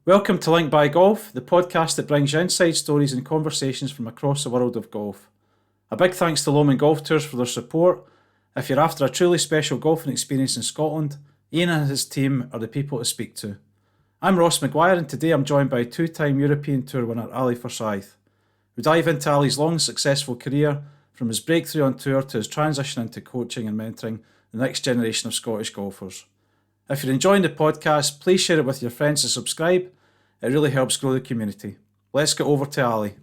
Welcome to Link by Golf, the podcast that brings you inside stories and conversations from across the world of golf. A big thanks to Lomond Golf Tours for their support. If you're after a truly special golfing experience in Scotland, Ian and his team are the people to speak to. I'm Ross McGuire, and today I'm joined by two-time European Tour winner Ali Forsyth. We dive into Ali's long, successful career, from his breakthrough on tour to his transition into coaching and mentoring the next generation of Scottish golfers. If you're enjoying the podcast, please share it with your friends and subscribe. It really helps grow the community. Let's get over to Ali.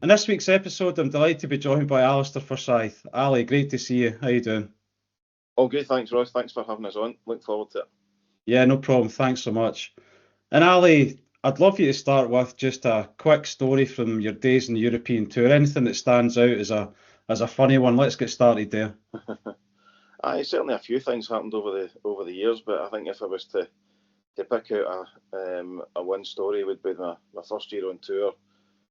In this week's episode, I'm delighted to be joined by Alastair Forsyth. Ali, great to see you. How you doing? All good, thanks, Ross. Thanks for having us on. Look forward to it. Yeah, no problem. Thanks so much. And Ali, I'd love you to start with just a quick story from your days in the European Tour. Anything that stands out as a funny one. Let's get started there. Certainly a few things happened over the years, but I think if I was to pick out a one story, it would be my first year on tour.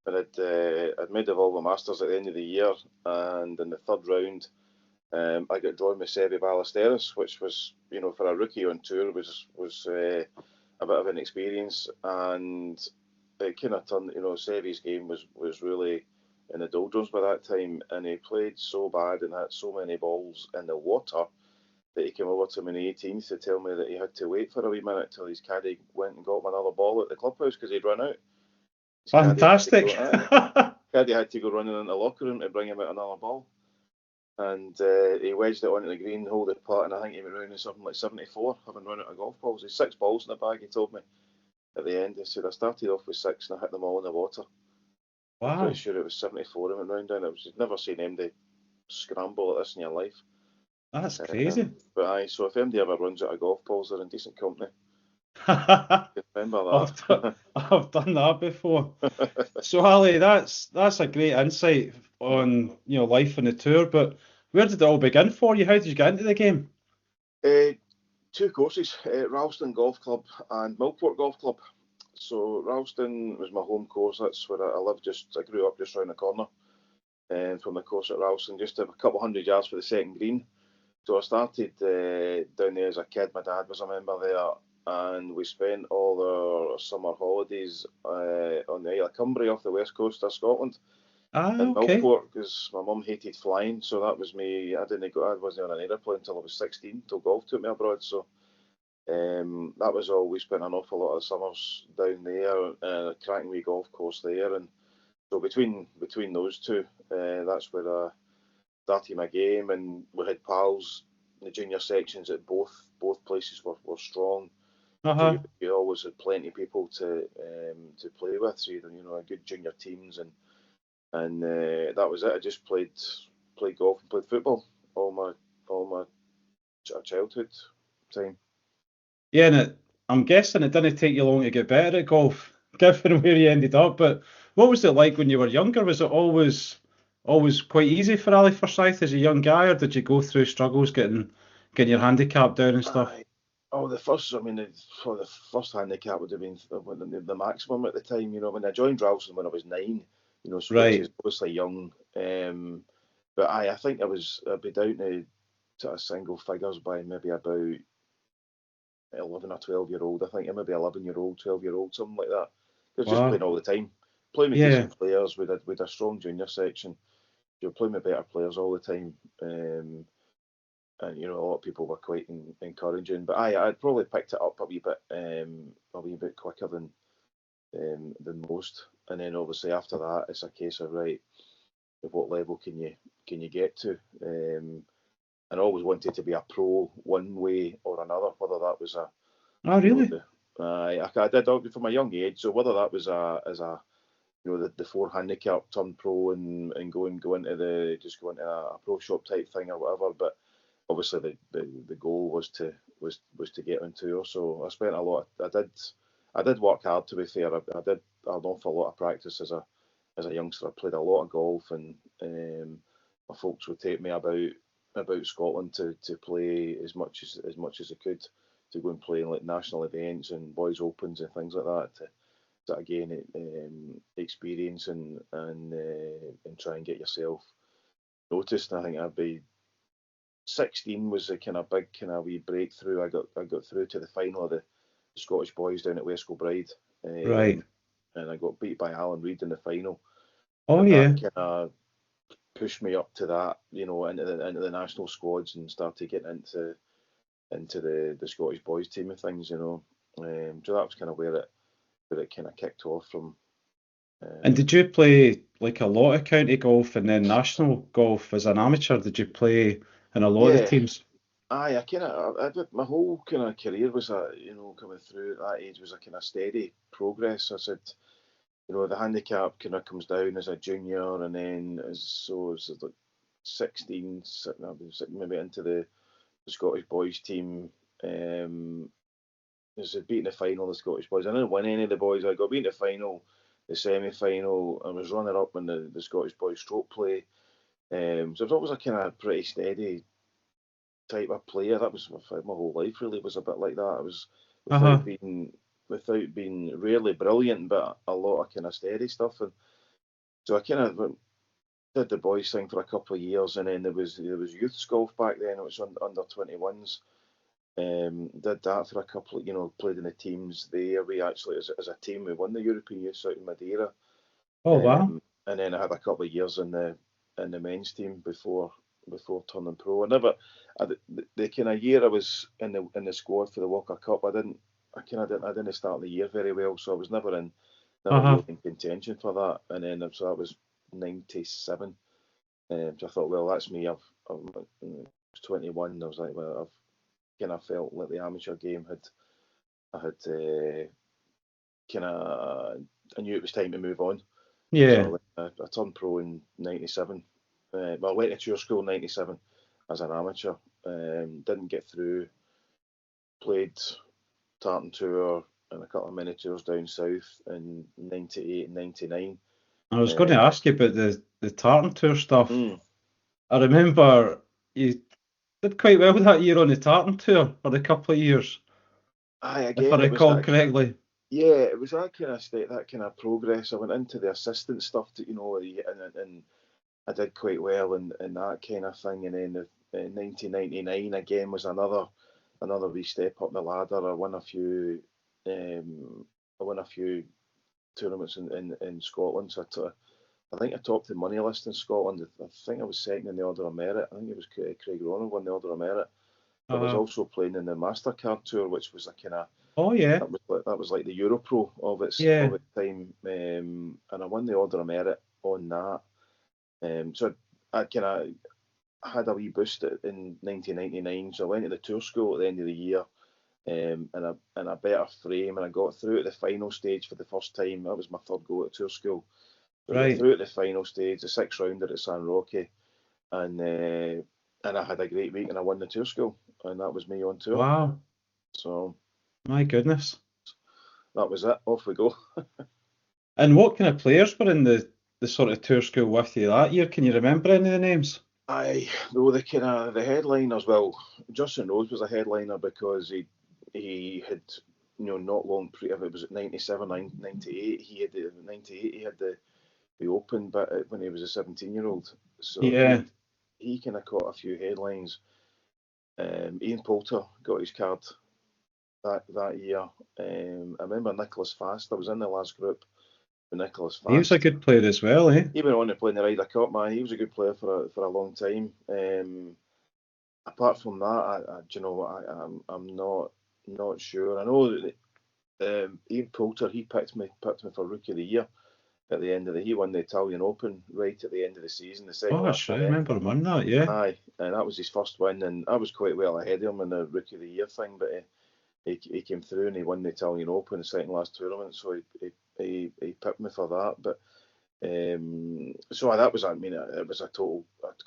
And I'd made the Volvo Masters at the end of the year, and in the third round, I got drawn with Seve Ballesteros, which was, for a rookie on tour, was a bit of an experience, and it kind of turned. Seve's game was really in the doldrums by that time, and he played so bad and had so many balls in the water that he came over to me in the 18th to tell me that he had to wait for a wee minute till his caddy went and got him another ball at the clubhouse because he'd run out. Fantastic. Caddy had to go running into the locker room to bring him out another ball. And he wedged it onto the green, hold it apart, and I think he went round in something like 74, having run out of golf balls. He's 6 balls in the bag, he told me at the end. He said, I started off with 6 and I hit them all in the water. Wow. I'm pretty sure it was 74 he went round down. You've never seen MD scramble at this in your life. That's crazy. So if MD ever runs out of golf balls, they're in decent company. Remember that. I've done that before. So Ali, that's a great insight on life on the tour. But where did it all begin for you? How did you get into the game? 2 courses: Ralston Golf Club and Millport Golf Club. So Ralston was my home course. That's where I lived. I grew up just round the corner from the course at Ralston, just a couple hundred yards for the second green. So I started down there as a kid. My dad was a member there, and we spent all our summer holidays on the Isle of Cumbria off the west coast of Scotland. In Millport, because my mum hated flying, so that was me. I wasn't on an aeroplane until I was 16, till golf took me abroad. So that was all. We spent an awful lot of summers down there, cracking wee golf course there, and so between those two, that's where I started my game, and we had pals. The junior sections at both places were strong. So you always had plenty of people to play with. So you had, good junior teams, and that was it. I just played golf and played football all my childhood time. Yeah, and I'm guessing it didn't take you long to get better at golf, given where you ended up. But what was it like when you were younger? Was it always quite easy for Ali Forsyth as a young guy, or did you go through struggles getting your handicap down and stuff? The first handicap would have been the maximum at the time. When I joined Ralston when I was 9, so right. Which is obviously young. But I think I'd be down to sort of single figures by maybe about 11 or 12-year-old. I think maybe 11-year-old, 12-year-old, something like that. I was just playing all the time. Playing with decent players with a strong junior section. You're playing with better players all the time. And a lot of people were quite encouraging. But I'd probably picked it up a wee bit quicker than most. And then obviously after that, it's a case of right, at what level can you get to? And I always wanted to be a pro one way or another, whether that was a. Oh really? I did from a young age. So whether that was the 4 handicap turn pro and go into a pro shop type thing or whatever, but obviously the goal was to get on tour. So I spent a lot. I did work hard, to be fair. I did an awful lot of practice as a youngster. I played a lot of golf, and my folks would take me about Scotland to play as much as I could, to go and play in like national events and boys opens and things like that, to again experience and try and get yourself noticed. And I think I'd be 16 was a kind of big kind of wee breakthrough. I got through to the final of the Scottish boys down at West Kilbride, Right. and I got beat by Alan Reid in the final. Oh, But yeah. that kind of pushed me up to that, into the national squads and started getting into the Scottish boys team of things, So that was kind of where it kind of kicked off from. And did you play like a lot of county golf and then national golf as an amateur? Did you play in a lot of the Yeah, teams? aye, my whole kind of career was coming through at that age was a kind of steady progress. I said, the handicap kind of comes down as a junior, and then it's like 16, maybe into the Scottish boys team. As beating the final of the Scottish boys. I didn't win any of the boys. I got beaten the final, the semi-final. I was runner up in the Scottish boys stroke play. So I was always a kind of pretty steady type of player. That was my whole life really was a bit like that. I was Uh-huh. without being really brilliant, but a lot of kind of steady stuff. And so I kind of did the boys thing for a couple of years, and then there was youth golf back then. It was under 21s. Did that for a couple of, played in the teams there. We actually, as a team, we won the European Youth out in Madeira. Oh, wow. And then I had a couple of years in the men's team before turning pro. The kind of year I was in the squad for the Walker Cup, I didn't start the year very well, so I was never really in contention for that. And then so that was 97. So I thought, well, that's me. I was 21. I was like, well, I've kind of felt like the amateur game I knew it was time to move on. Yeah. So I turned pro in 97. I went to tour school in 97 as an amateur. Didn't get through. Played Tartan Tour and a couple of mini tours down south in 98 and 99. I was going to ask you about the Tartan Tour stuff. Mm. I remember you did quite well that year on the Tartan Tour for a couple of years. Aye, again, if I recall correctly. Yeah, it was that kind of state, that kind of progress. I went into the assistant stuff, and I did quite well and that kind of thing. And then 1999 again was another wee step up the ladder. I won a few tournaments in Scotland. So I think I topped the money list in Scotland. I think I was second in the Order of Merit. I think it was Craig Ronald won the Order of Merit. I was also playing in the MasterCard Tour, which was a kind of that was like the Europro of its time, and I won the Order of Merit on that. So I kind of had a wee boost in 1999. So I went to the tour school at the end of the year, in a better frame, and I got through at the final stage for the first time. That was my third go at tour school. So I got through at the final stage, the 6th rounder at San Roque, and I had a great week, and I won the tour school, and that was me on tour. Wow! So my goodness, that was it. Off we go. And what kind of players were in the sort of tour school with you that year? Can you remember any of the names? The headliners. Well, Justin Rose was a headliner because he had not long if it was at 97, 98. He had the 98. He had the Open, but when he was a 17-year-old. So he kind of caught a few headlines. Ian Poulter got his card that year. I remember Nicholas Fast. I was in the last group with Nicholas Fast. He was a good player as well, eh? He went on to play in the Ryder Cup, man. He was a good player for a long time. Apart from that, I'm not sure. I know that Ian Poulter, he picked me for Rookie of the Year at the end of he won the Italian Open right at the end of the season. I remember him on that, yeah. Aye, and that was his first win, and I was quite well ahead of him in the Rookie of the Year thing, but he came through and he won the Italian Open, the second last tournament, so he picked me for that. But so that was, it was a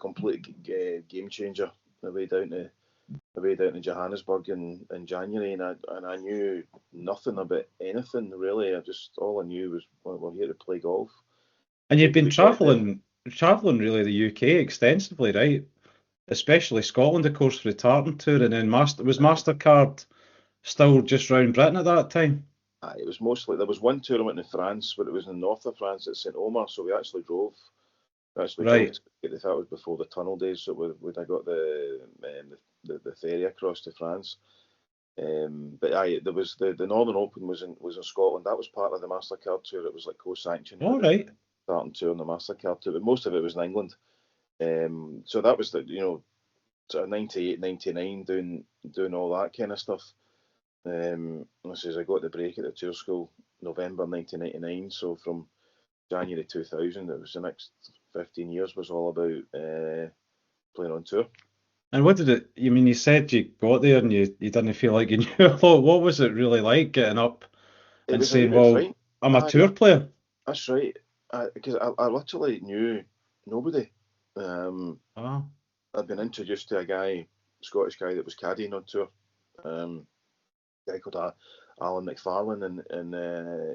complete game changer. The way down to Johannesburg in January, and I knew nothing about anything really. All I knew was we're here to play golf. And you'd been travelling really the UK extensively, right? Especially Scotland, of course, for the Tartan Tour, and then MasterCard still just round Britain at that time? It was mostly, there was one tournament in France, but it was in the north of France at Saint Omer, so we actually drove Actually, Right. that was before the tunnel days, so I got the ferry across to France. But there was the Northern Open was in Scotland. That was part of the Mastercard tour. It was like co-sanctioned All with the right. starting tour on the Mastercard tour, but most of it was in England. So that was sort of 98, 99, doing all that kind of stuff. I got the break at the tour school November 1999. So from January 2000, it was the next 15 years was all about playing on tour. And what did it, you mean, you said you got there and you didn't feel like you knew a lot. What was it really like getting up and saying, well, I'm a tour player? That's right. Because I literally knew nobody. I'd been introduced to a Scottish guy that was caddying on tour. A guy called Alan McFarlane, and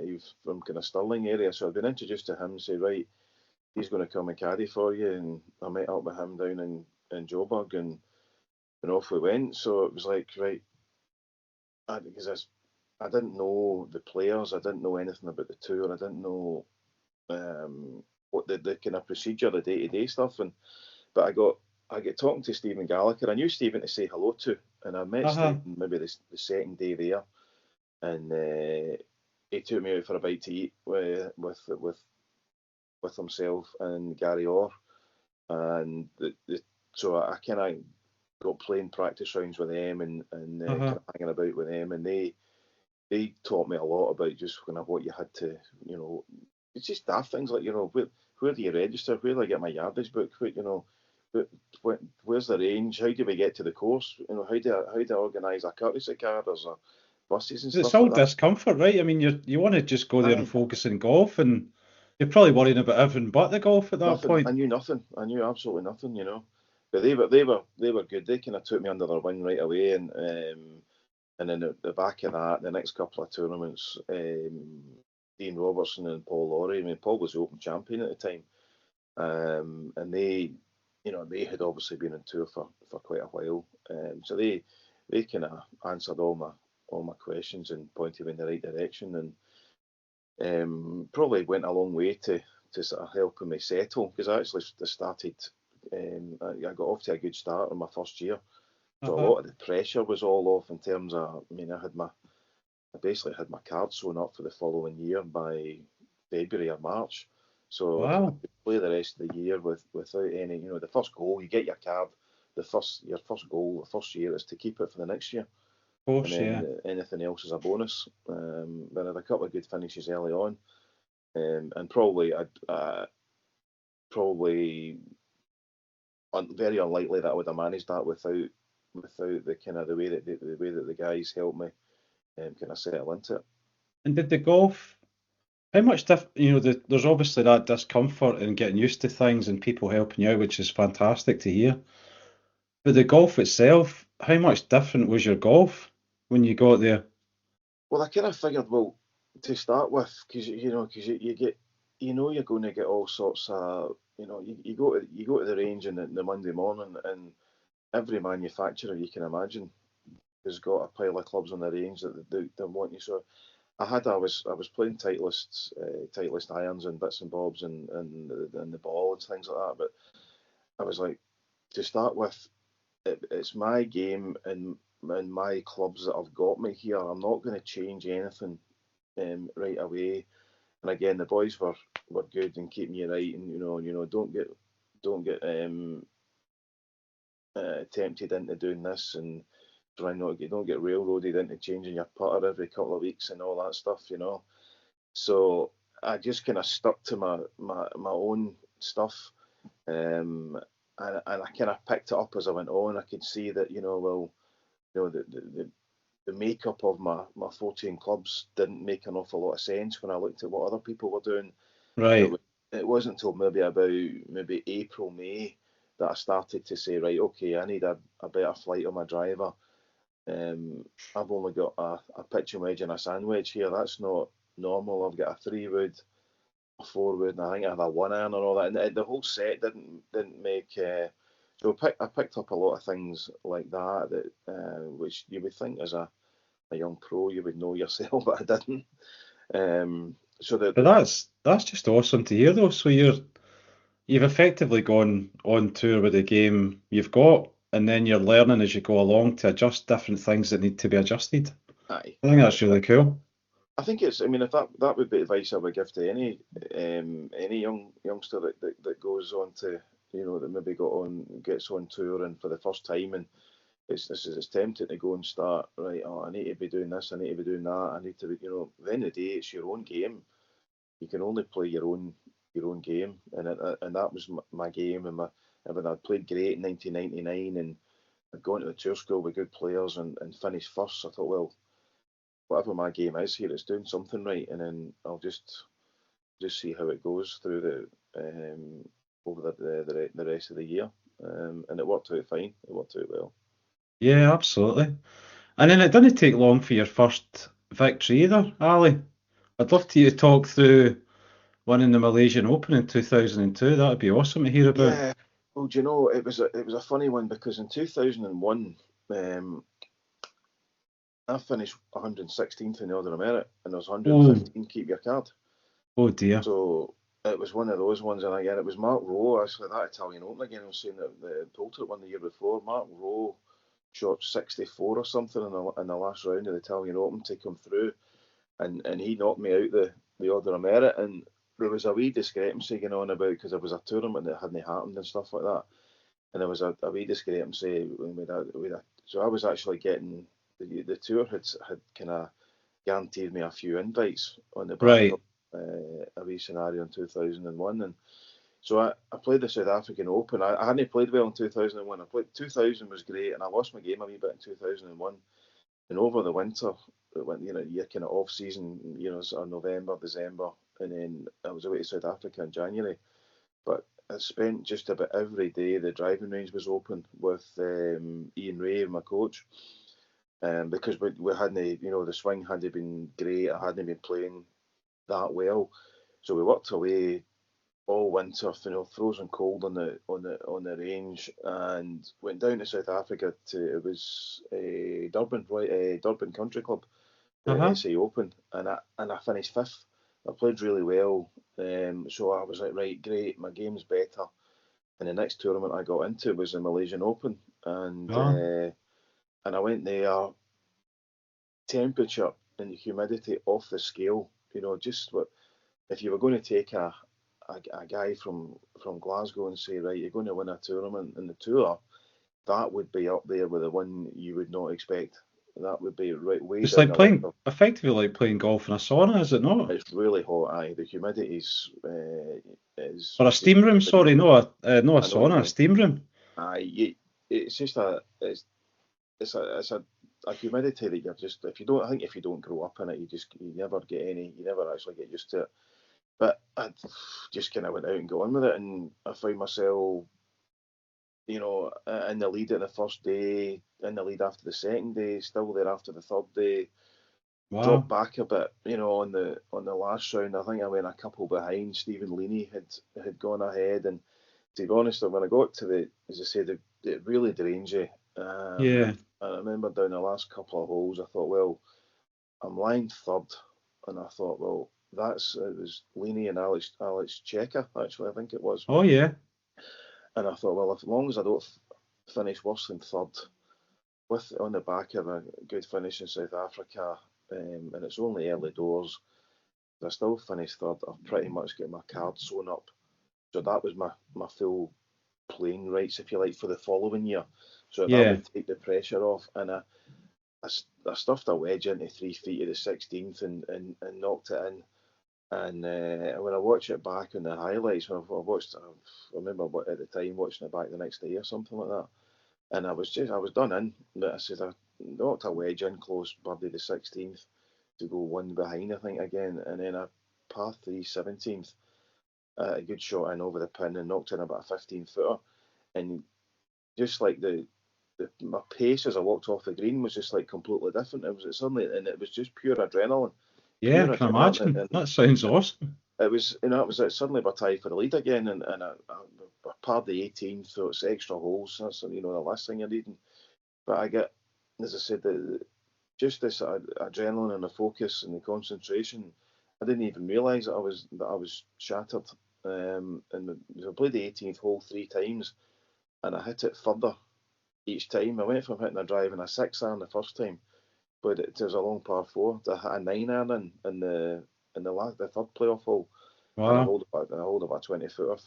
he was from kind of Stirling area. So I'd been introduced to him and say, right, he's going to come and caddy for you. And I met up with him down in Joburg, and off we went. So it was like, right, because I didn't know the players, I didn't know anything about the tour, I didn't know what the kind of procedure, the day-to-day stuff. But I get talking to Stephen Gallagher. I knew Stephen to say hello to, and I met Stephen maybe the second day there, and he took me out for a bite to eat with himself and Gary Orr, and so I kind of got playing practice rounds with them and kind of hanging about with them, and they taught me a lot about just kind of what you had to, it's just daft things like, where do you register? Where do I get my yardage book? Where's the range? How do we get to the course? How do I organise a courtesy car? There's buses and stuff. It's all like discomfort, right? I mean, you want to just go there and focus on golf, and you're probably worrying about everything but the golf at that point. I knew nothing. I knew absolutely nothing, But they were good. They kind of took me under their wing right away, and then the back of that, the next couple of tournaments, Dean Robertson and Paul Laurie. I mean, Paul was the Open champion at the time, and they had obviously been on tour for quite a while, so they kind of answered all my questions and pointed me in the right direction, and probably went a long way to sort of helping me settle, because I actually started. I got off to a good start in my first year. So a lot of the pressure was all off in terms of, I basically had my card sewn up for the following year by February or March. So I could play the rest of the year without any, the first goal, you get your card, your first goal, the first year is to keep it for the next year. Of course, and then anything else is a bonus. But I had a couple of good finishes early on. And probably very unlikely that I would have managed that without the kind of the way that the guys helped me kind of settle into it. And did the golf, how much there's obviously that discomfort in getting used to things and people helping you out, which is fantastic to hear. But the golf itself, how much different was your golf when you got there? Well, I kind of figured, to start with, because you get, you're going to get all sorts of, you go to the range in the Monday morning, and every manufacturer you can imagine has got a pile of clubs on the range that they want you. So I was playing Titleist irons and bits and bobs and the ball and things like that. But I was like, to start with, it's my game and my clubs that have got me here. I'm not going to change anything right away. And again, the boys were good and keeping you right, and don't get tempted into doing this, and don't get railroaded into changing your putter every couple of weeks and all that stuff, So I just kind of stuck to my own stuff, and I kind of picked it up as I went on. I could see that the makeup of my 14 clubs didn't make an awful lot of sense when I looked at what other people were doing. Right. It wasn't until maybe April, May that I started to say, right, okay, I need a better flight on my driver. I've only got a pitching wedge and a sand wedge here. That's not normal. I've got a 3-wood, a 4-wood, and I think I have a 1-iron and all that. And the whole set didn't make. So I picked up a lot of things like that which you would think as a young pro you would know yourself, but I didn't. But that's just awesome to hear, though. So you've effectively gone on tour with the game you've got, and then you're learning as you go along to adjust different things that need to be adjusted. Aye. I think that's really cool. I think it's. I mean, if that would be advice I would give to any youngster that goes on to, that maybe gets on tour and for the first time, and it's tempting to go and start, right. Oh, I need to be doing this. I need to be doing that. I need to be. At the end of the day, it's your own game. You can only play your own game, and that was my game. And when I'd played great in 1999, and I'd gone to the tour school with good players and finished first, I thought, well, whatever my game is here, it's doing something right, and then I'll just see how it goes through over the rest of the year, and it worked out fine. It worked out well. Yeah, absolutely. And then it didn't take long for your first victory either, Ali. I'd love to you to talk through winning the Malaysian Open in 2002. That would be awesome to hear about. Yeah. Well, do you know, it was a funny one because in 2001, I finished 116th in the order of merit, and there was Oh, 115 keep your card. oh dear. So it was one of those ones, and again, it was Mark Rowe, actually, that Italian Open again. I was saying that the Poulter one the year before. Mark Rowe shot 64 or something in the last round of the Italian Open to come through, and he knocked me out the order of merit. And there was a wee discrepancy going on about because there was a tournament that hadn't happened and stuff like that, and there was a wee discrepancy so I was actually getting the tour had kind of guaranteed me a few invites on the back Right. of a wee scenario in 2001. And so I played the South African Open. I hadn't played well in 2001. I played 2000 was great, and I lost my game a wee bit in 2001. And over the winter, it went, year kind of off season, sort of November, December, and then I was away to South Africa in January. But I spent just about every day. The driving range was open with Ian Ray, my coach, because we hadn't, the swing hadn't been great. I hadn't been playing that well, so we worked away all winter, frozen cold on the range, and went down to South Africa to it was Durban, right, Durban Country Club, the Uh-huh. SA Open, and I finished fifth. I played really well, so I was like, right, great, my game's better. And the next tournament I got into was the Malaysian Open, Ah. and I went there, temperature and humidity off the scale. Just what if you were going to take a guy from Glasgow and say, right, you're going to win a tournament in the tour, that would be up there with the one you would not expect. That would be right way It's down like the list. effectively like playing golf in a sauna, is it not? It's really hot. Aye, the humidity is Or a just. steam room, sorry, no a I know what you sauna, a mean. steam room. Aye, it's just a humidity that you're just I think if you don't grow up in it, you never actually get used to it. But I just kind of went out and got on with it, and I found myself, in the lead at the first day, in the lead after the second day, still there after the third day. Dropped Wow. back a bit, on the last round. I think I went a couple behind. Stephen Leaney had gone ahead, and to be honest, when I got to as I said, it really drains you. Yeah. I remember down the last couple of holes, I thought, well, I'm lying third, and I thought, well, it was Leaney and Alex Checker, actually, I think it was. Oh yeah. And I thought, well, as long as I don't finish worse than third, on the back of a good finish in South Africa, and it's only early doors, if I still finish third, I've pretty much got my card sewn up. So that was my full playing rights, if you like, for the following year. So that Yeah. would take the pressure off, and I stuffed a wedge into 3 feet of the 16th and knocked it in. And when I watch it back in the highlights, when I remember at the time watching it back the next day or something like that, and I was done in. But I said I knocked a wedge in close, birdie the 16th to go one behind, I think again, and then a par 3 17th, a good shot in over the pin and knocked in about a 15-footer, and just like my pace as I walked off the green was just like completely different. It was just pure adrenaline, Yeah, pure I can adrenaline, imagine. That sounds awesome. it was, it was suddenly we're tied for the lead again, and I parred the 18th, so it's extra holes. That's the last thing you're needing. But I get, as I said, just this adrenaline and the focus and the concentration. I didn't even realise that I was shattered. and we played the 18th hole 3 times, and I hit it further each time. I went from hitting a drive and a 6-iron the first time, but it was a long par 4 to hit a 9-iron in the third playoff hole, and I Wow. hold about a 20-footer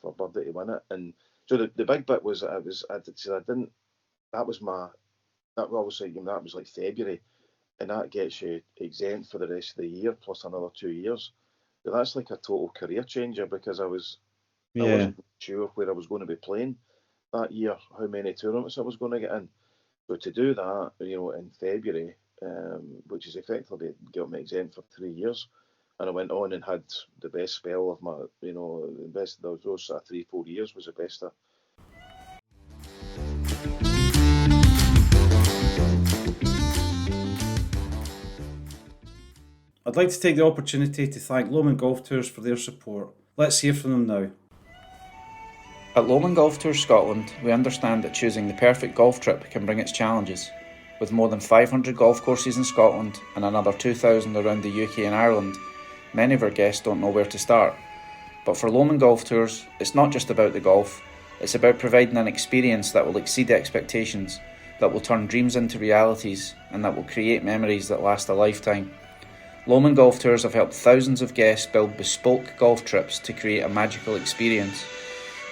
for birdie to win it. And so the big bit was that that was like February, and that gets you exempt for the rest of the year plus another 2 years. So that's like a total career changer, because I Yeah. wasn't sure where I was going to be playing that year, how many tournaments I was going to get in. So to do that, in February, which is effectively got me exempt for 3 years, and I went on and had the best spell of my, the best of those 3-4 years was the best. I'd like to take the opportunity to thank Lomond Golf Tours for their support. Let's hear from them now. At Lomond Golf Tours Scotland, we understand that choosing the perfect golf trip can bring its challenges. With more than 500 golf courses in Scotland and another 2,000 around the UK and Ireland, many of our guests don't know where to start. But for Lomond Golf Tours, it's not just about the golf, it's about providing an experience that will exceed expectations, that will turn dreams into realities, and that will create memories that last a lifetime. Lomond Golf Tours have helped thousands of guests build bespoke golf trips to create a magical experience.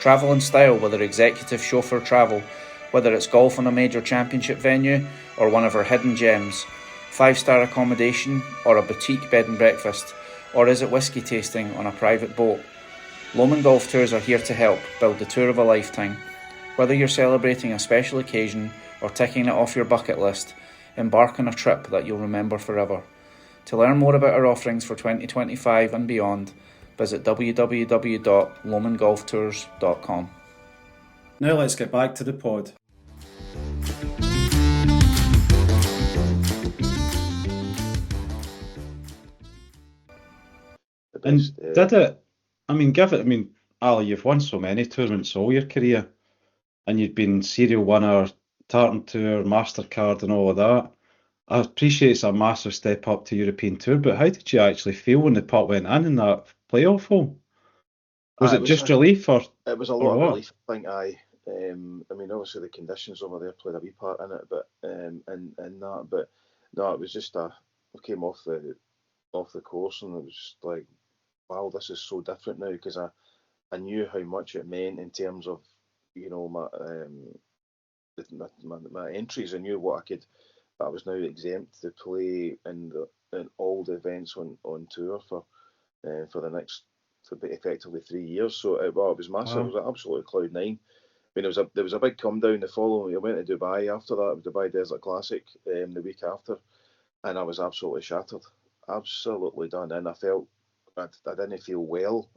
Travel in style, whether executive chauffeur travel, whether it's golf on a major championship venue or one of our hidden gems, 5-star accommodation or a boutique bed and breakfast, or is it whisky tasting on a private boat? Lomond Golf Tours are here to help build the tour of a lifetime. Whether you're celebrating a special occasion or ticking it off your bucket list, embark on a trip that you'll remember forever. To learn more about our offerings for 2025 and beyond, visit www.lomondgolftours.com. Now let's get back to the pod. And did it? Ali, you've won so many tournaments all your career, and you've been serial winner, Tartan Tour, MasterCard, and all of that. I appreciate it's a massive step up to European Tour, but how did you actually feel when the putt went in that playoff hole? Was it just relief, or it was a lot of what? relief? I think obviously the conditions over there played a wee part in it, but but no, it was just I came off the course and it was just like, wow, this is so different now, because I knew how much it meant in terms of my entries. I knew what I was now exempt to play in all the events on tour for the next, for effectively 3 years. So it was massive. Wow. It was absolutely cloud nine. There was a big come down the following week. I went to Dubai after that, Dubai Desert Classic, the week after, and I was absolutely shattered, absolutely done in. I felt I didn't feel well,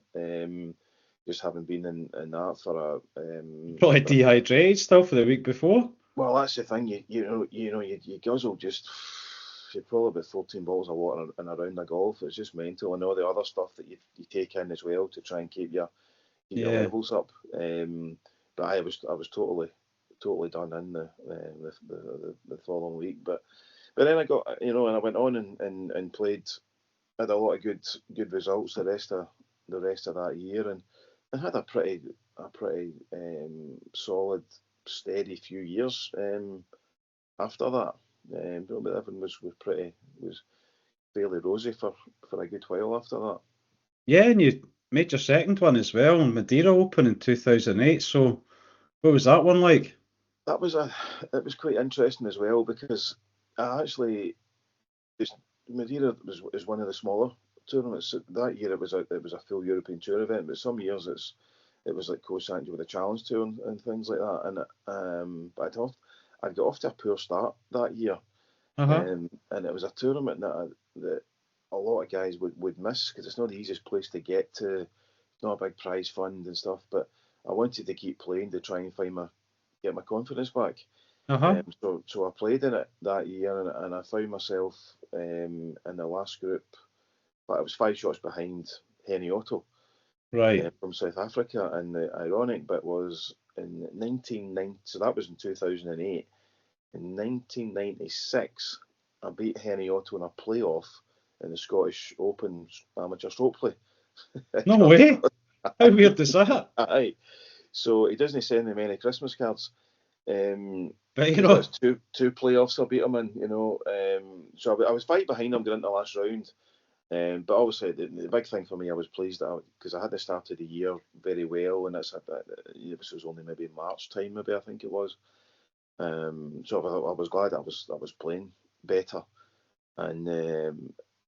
just having been in that for Probably dehydrated still for the week before. Well, that's the thing. You guzzle just probably about 14 bottles of water in a round of golf. It's just mental, and all the other stuff that you take in as well to try and keep your levels up. But I was totally done in the following week. But then I got, and I went on and played, had a lot of good results the rest of that year, and had a pretty solid, steady few years after that. Everything was fairly rosy for a good while after that. Yeah, and you made your second one as well in Madeira Open in 2008. So what was that one like? It was quite interesting as well, because Madeira is one of the smaller tournaments. That year it was a full European Tour event, but some years it was like co-sanctioned with a Challenge Tour and things like that. And but I'd got off to a poor start that year, and it was a tournament that a lot of guys would miss, because it's not the easiest place to get to. It's not a big prize fund and stuff, but I wanted to keep playing to try and get my confidence back. So I played in it that year, and I found myself in the last group, but I was 5 shots behind Henny Otto, right, from South Africa. And the ironic bit was in 1990, so that was in 2008. In 1996, I beat Henny Otto in a playoff in the Scottish Open amateur stroke play. No way. How weird is that? Aye. So he doesn't send me many Christmas cards. But you Because know, that's two playoffs I beat him in, you know. So I was 5 behind him going into the last round. But obviously, the big thing for me, I was pleased that because I hadn't started the year very well, and this was only maybe March time, maybe I think it was. So I was glad I was playing better, and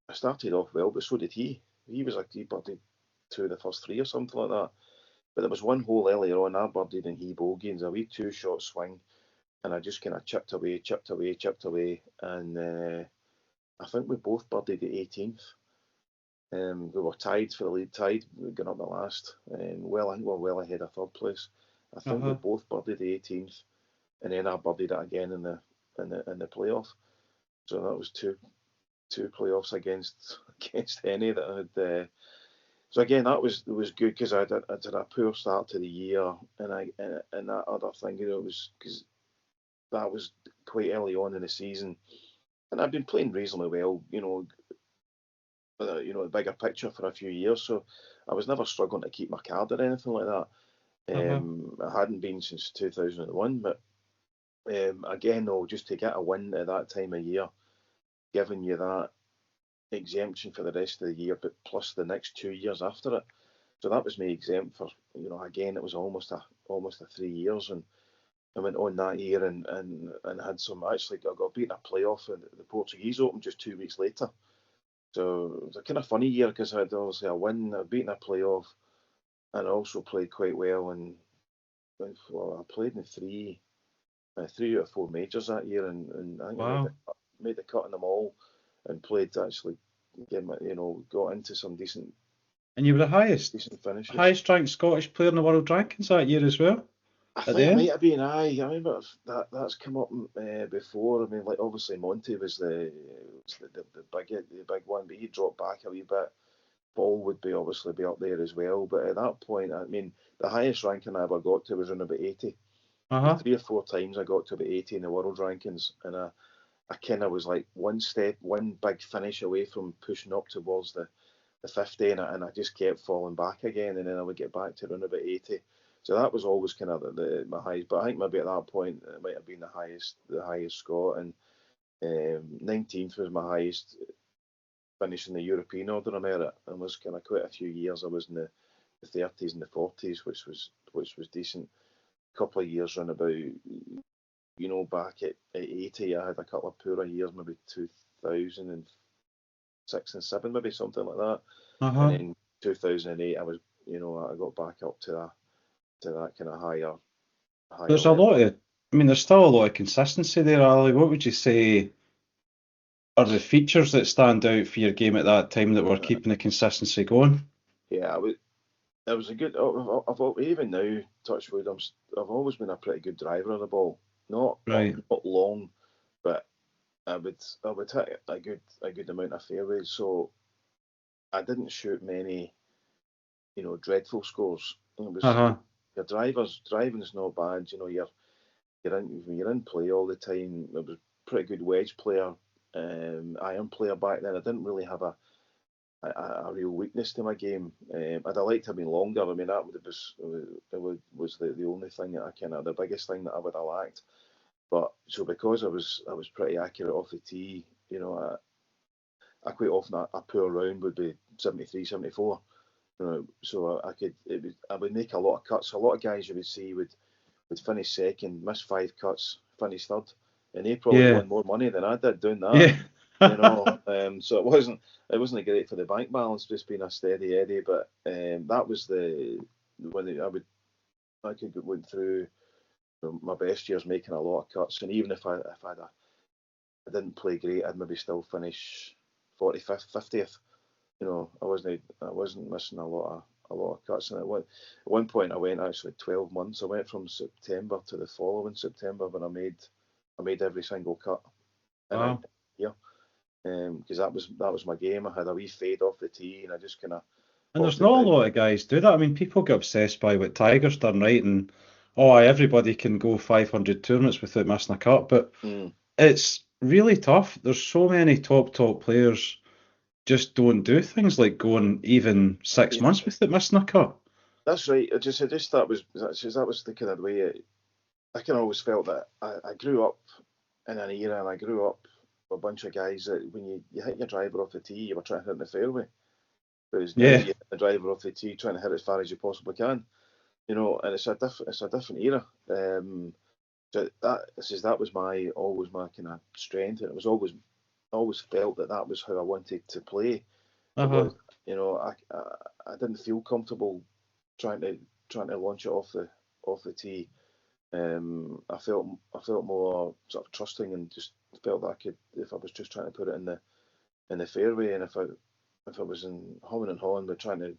I started off well, but so did he. He was like he birdied 2 of the first 3 or something like that. But there was one hole earlier on I birdied and he bogeyed, and a wee 2-shot swing, and I just kind of chipped away, and I think we both birdied the 18th. We were tied for the lead, going up the last, and well ahead of third place. I think we both birdied the 18th, and then I birdied it again in the playoff. So that was two playoffs against Henny that I had. So again, that was good because I did a poor start to the year, and that other thing, you know, it was because that was quite early on in the season, and I've been playing reasonably well, you know, the bigger picture for a few years. So I was never struggling to keep my card or anything like that. I hadn't been since 2001, but again, though, just to get a win at that time of year, giving you that exemption for the rest of the year, but plus the next 2 years after it. So that was me exempt for, you know, again, it was almost a 3 years, and I went on that year and had some, actually got beaten a playoff in the Portuguese Open just 2 weeks later. So it was a kind of funny year because I had obviously a win, I beaten a playoff, and I also played quite well. And I played in 3 out of 4 majors that year, and I think I made the cut in them all, and played actually, got into some decent. And you were the highest ranked Scottish player in the world rankings that year as well. I think I might have been. I remember that's come up before. I mean, like obviously Monty was the big one, but he dropped back a wee bit. Paul would obviously be up there as well, but at that point, I mean, the highest ranking I ever got to was around about 80. 3 or 4 times I got to about 80 in the world rankings, and I kind of was like one big finish away from pushing up towards the 50, and I just kept falling back again, and then I would get back to around about 80. So that was always kind of my highest. But I think maybe at that point it might have been the highest score, and 19th was my highest finish in the European Order of Merit, and was kind of quite a few years. I was in the 30s and the 40s, which was decent. A couple of years around about, you know, back at 80, I had a couple of poorer years, maybe 2006 and 7, maybe something like that. And then 2008, I was, you know, I got back up to that kind of higher. There's level. There's still a lot of consistency there, Ali. What would you say are the features that stand out for your game at that time that were keeping the consistency going? Yeah, it was a good. I've even now, touch wood, I've always been a pretty good driver of the ball. Not long, but I would hit a good amount of fairways. So I didn't shoot many, you know, dreadful scores. It was your driving's not bad. You know, you're in play all the time. I was a pretty good wedge player, iron player back then. I didn't really have a real weakness to my game. I'd have liked to have been longer. I mean, that was the only thing that the biggest thing that I would have lacked. But so because I was pretty accurate off the tee, you know, I quite often a poor round would be 73, 74. You know, so I would make a lot of cuts. A lot of guys you would see would finish second, miss 5 cuts, finish third, and they probably won more money than I did doing that. Yeah. You know, so it wasn't great for the bank balance, just being a steady Eddie. But that was when I went through my best years making a lot of cuts, and even if I didn't play great, I'd maybe still finish 45th, 50th. You know, I wasn't missing a lot of cuts. And at one point, I went actually 12 months. I went from September to the following September when I made every single cut. Wow. Because that was my game. I had a wee fade off the tee, and I just kind of. And there's not a lot of guys do that. I mean, people get obsessed by what Tiger's done, right? And everybody can go 500 tournaments without missing a cut, but it's really tough. There's so many top players just don't do things like going even 6 months without missing a cut. That's right. I just that was the kind of way I kind of always felt that I grew up in an era, and I grew up with a bunch of guys that when you hit your driver off the tee, you were trying to hit in the fairway. Whereas now you Yeah. hit the driver off the tee, trying to hit as far as you possibly can. And it's a different era. So that was always my kind of strength, and it was always felt that was how I wanted to play. It Uh-huh. was, I didn't feel comfortable trying to launch it off the tee. I felt more sort of trusting, and just felt that I could, if I was just trying to put it in the fairway, and if I was humming and hawing with trying to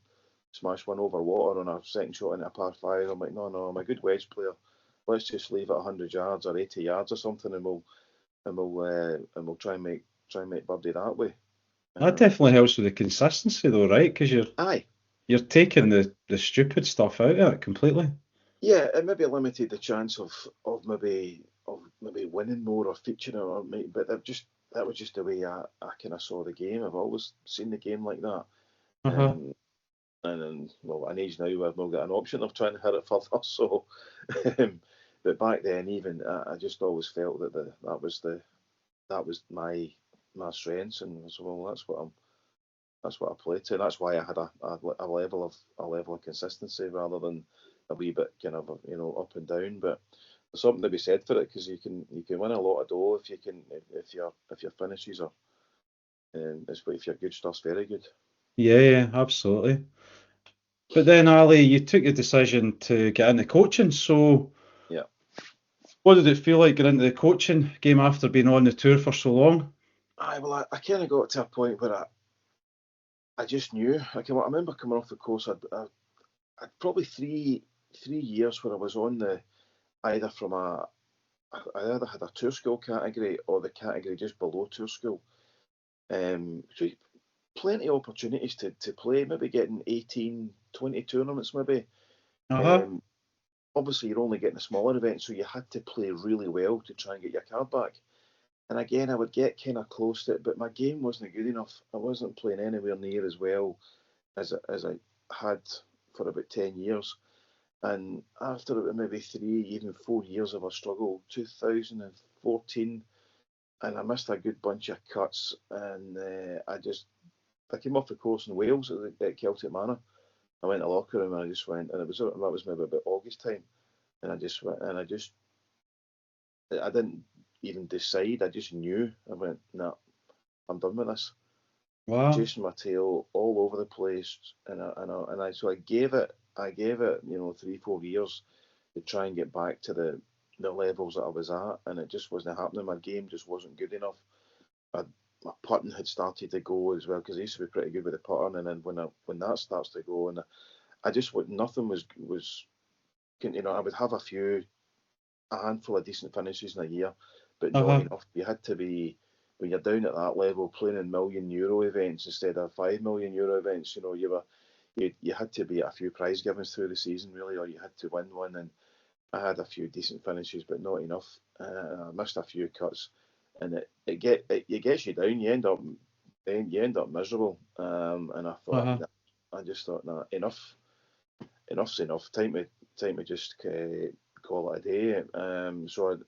smash one over water on a second shot into a par five, I'm like, no, I'm a good wedge player. Let's just leave it 100 yards or 80 yards or something, and we'll try and make birdie that way. That definitely helps with the consistency, though, right? Because Aye, you're taking the stupid stuff out of it completely. yeah, it maybe limited the chance of maybe winning more or featuring, but that was just the way I kind of saw the game. I've always seen the game like that. Uh-huh. And then, well, an age now where I've not got an option of trying to hit it further. So, but back then, even I just always felt that that was my strengths, and so well, that's what I played to. And that's why I had a level of consistency rather than a wee bit kind of up and down. But there's something to be said for it, because you can win a lot of dough if your finishes are if your good stuff's very good. Yeah, absolutely. But then, Ali, you took the decision to get into coaching. So, Yeah. what did it feel like getting into the coaching game after being on the tour for so long? I kind of got to a point where I just knew. I remember coming off the course. I'd probably three years where I was on the either from a I either had a tour school category or the category just below tour school. So plenty of opportunities to play, maybe getting 18, 20 tournaments maybe. Uh-huh. Um, Obviously you're only getting a smaller event, so you had to play really well to try and get your card back. And again, I would get kind of close to it, but my game wasn't good enough. I wasn't playing anywhere near as well as I had for about 10 years. And after maybe 3, even 4 years of a struggle, 2014, and I missed a good bunch of cuts, and I came off the course in Wales at Celtic Manor. I went to the locker room and I just went, and that was maybe about August time, and I just went, and I didn't even decide. I just knew. I went, nah, I'm done with this. Wow. Chasing my tail all over the place, so I gave it 3-4 years to try and get back to the levels that I was at, and it just wasn't happening. My game just wasn't good enough. My putting had started to go as well, because I used to be pretty good with the putting, and then when that starts to go, and I just nothing was I would have a handful of decent finishes in a year, but not Uh-huh. enough. You had to be, when you're down at that level, playing in €1 million events instead of €5 million events. You had to be at a few prize givings through the season really, or you had to win one. And I had a few decent finishes, but not enough. I missed a few cuts, and it gets you down. You end up miserable. And Uh-huh. I just thought, nah, enough's enough. Time to just call it a day. So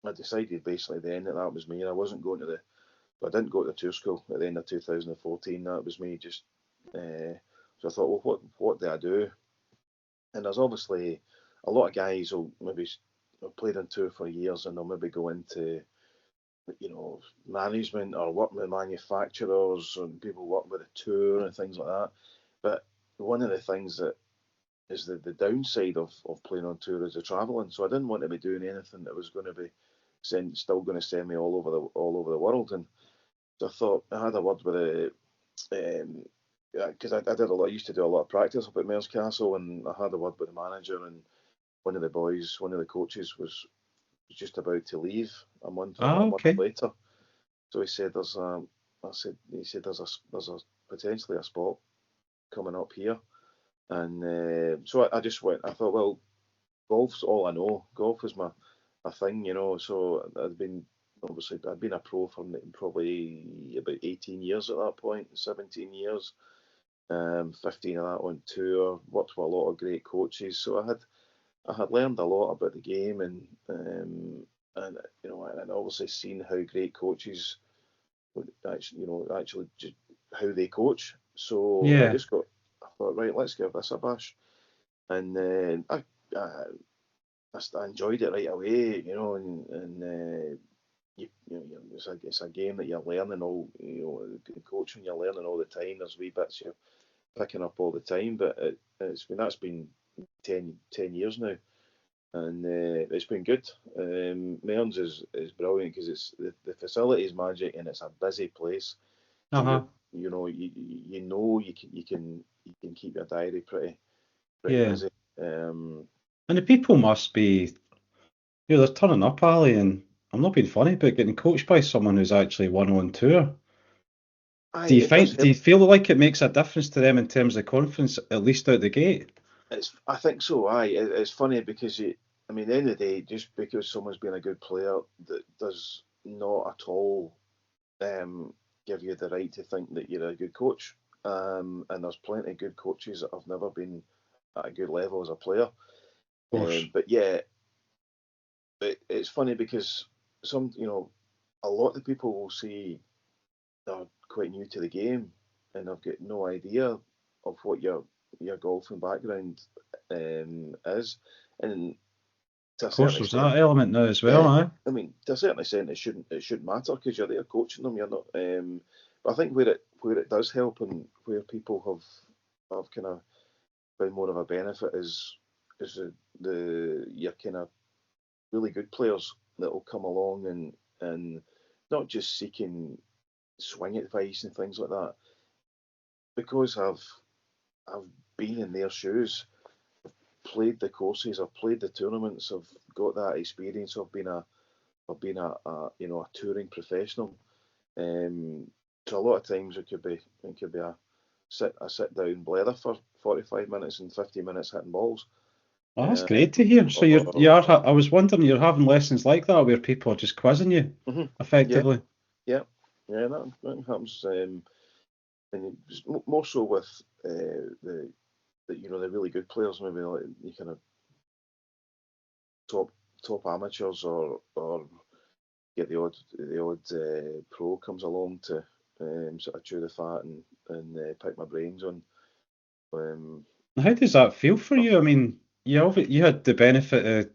I decided basically then that was me. I wasn't going to I didn't go to the tour school at the end of 2014. That was me just. So I thought, well, what do I do? And there's obviously a lot of guys who maybe have played on tour for years, and they'll maybe go into management or work with manufacturers, and people work with a tour and things like that. But one of the things that is the downside of playing on tour is the travelling. So I didn't want to be doing anything that was going to be still going to send me all over the world. And so I thought, I had a word with the because I did a lot. I used to do a lot of practice up at Mearns Castle, and I had a word with the manager, and one of the coaches was just about to leave Ah, about a month okay. later. So he said, he said there's a potentially a spot coming up here. And so I just went. I thought, well, golf's all I know. Golf is my thing. So I'd been a pro for probably about 18 years at that point, 17 years. 15 of that on tour. Worked with a lot of great coaches, so I had learned a lot about the game, and and obviously seen how great coaches would actually just how they coach. So Yeah. I thought, right, let's give this a bash, and I enjoyed it right away, and it's a game that you're learning all, coaching, you're learning all the time. There's wee bits you're picking up all the time, but that's been 10 years now, and it's been good. Mearns is brilliant because the facility is magic, and it's a busy place, so you can keep your diary pretty Yeah. busy. Um, And the people must be, they're turning up, Ali, and I'm not being funny, but getting coached by someone who's actually won on tour. aye, Do you it does do you help. feel like it makes a difference to them in terms of confidence, at least out the gate? I think so. Aye, it's funny because at the end of the day, just because someone's been a good player, that does not at all give you the right to think that you're a good coach. And there's plenty of good coaches that have never been at a good level as a player. Of course. But yeah, it's funny because a lot of people will say they're quite new to the game and they've got no idea of what your golfing background is, and to a Of course, certain there's extent, that element now as well, yeah. eh? To a certain extent, it shouldn't matter because you're there coaching them. You're not. But I think where it does help and where people have kind of found more of a benefit is your kind of really good players that will come along and not just seeking swing advice and things like that, because I've been in their shoes, played the courses, I've played the tournaments, I've got that experience. I've been a touring professional. So a lot of times it could be a sit down blather for 45 minutes and 50 minutes hitting balls. Oh, that's Um, great to hear. So or, I was wondering, you're having lessons like that where people are just quizzing you, yeah, effectively. yeah, yeah. That happens, and more so with the really good players, maybe like you kind of top amateurs, or get the odd pro comes along to sort of chew the fat and pick my brains on How does that feel for stuff. you? I mean, you had the benefit of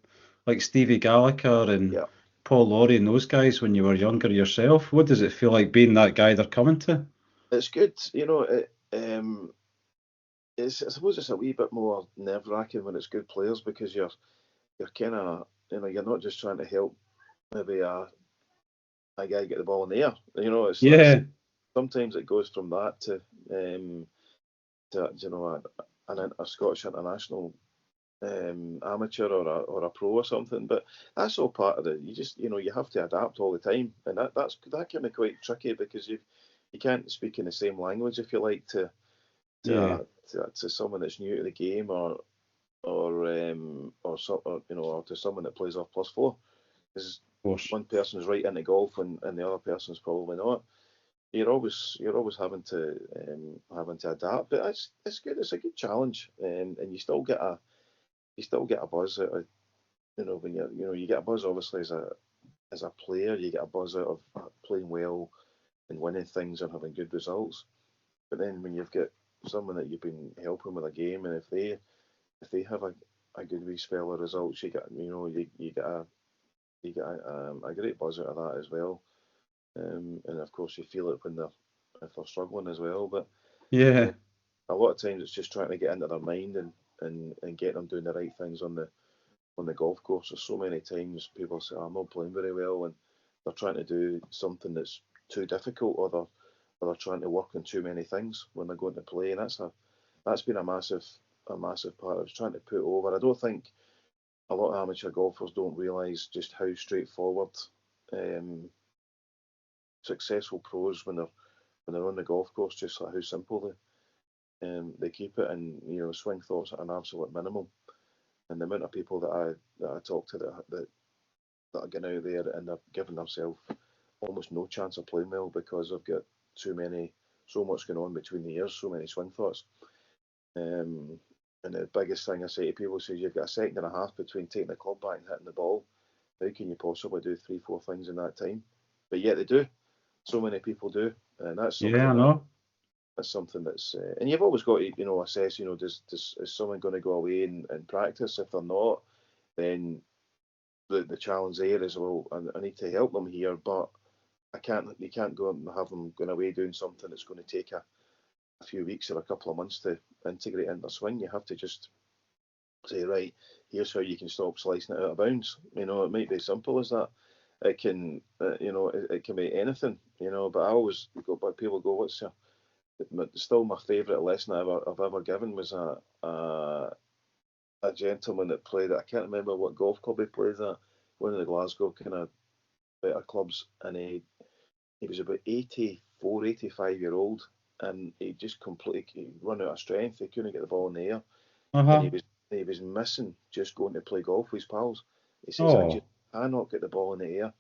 like Stevie Gallagher and Yeah, Paul Lawrie and those guys when you were younger yourself. What does it feel like being that guy they're coming to? it's good. I suppose it's a wee bit more nerve wracking when it's good players, because you're kind of, you're not just trying to help maybe a guy get the ball in the air. It's Yeah, sometimes it goes from that to a Scottish international amateur or a pro or something. But that's all part of it. You have to adapt all the time, and that can be quite tricky, because you can't speak in the same language, if you like, to yeah, of to someone that's new to the game, or to someone that plays off +4, because course. one person's right into golf and the other person's probably not. You're always having to adapt, but it's good. It's a good challenge, and you still get a buzz out of, when you get a buzz, obviously, as a player. You get a buzz out of playing well and winning things and having good results. But then when you've got someone that you've been helping with a game, and if they have a good wee spell of results, you get a great buzz out of that as well. And of course you feel it if they're struggling as well. But uh, Yeah, a lot of times it's just trying to get into their mind and get them doing the right things on the golf course. There's so many times people say, I'm not playing very well, and they're trying to do something that's too difficult, or they're trying to work on too many things when they're going to play, and that's been a massive part of trying to put over. I don't think a lot of amateur golfers don't realise just how straightforward um, successful pros, when they're on the golf course, just like how simple they keep it, and swing thoughts at an absolute minimum. And the amount of people that I talk to that are getting out there and they're giving themselves almost no chance of playing well because they've got too many so much going on between the years, so many swing thoughts. And the biggest thing I say to people is you've got a second and a half between taking the club back and hitting the ball. How can you possibly do 3-4 things in that time? But yet they do. So many people do, and that's something. Yeah, I know. That's something that's, and you've always got to, assess. Is someone going to go away and practice? If they're not, then the challenge there is, well, I need to help them here, but you can't go and have them going away doing something that's going to take a few weeks or a couple of months to integrate into their swing. You have to just say, right, here's how you can stop slicing it out of bounds. It might be as simple as that. It can, it can be anything, but I always go, but people go, still my favourite lesson I've ever given was a gentleman that played at, I can't remember what golf club he plays at, one of the Glasgow kind of better clubs, and he was about 84, 85-year-old, and he just completely run out of strength. He couldn't get the ball in the air, and he was missing just going to play golf with his pals. He says, I just cannot get the ball in the air.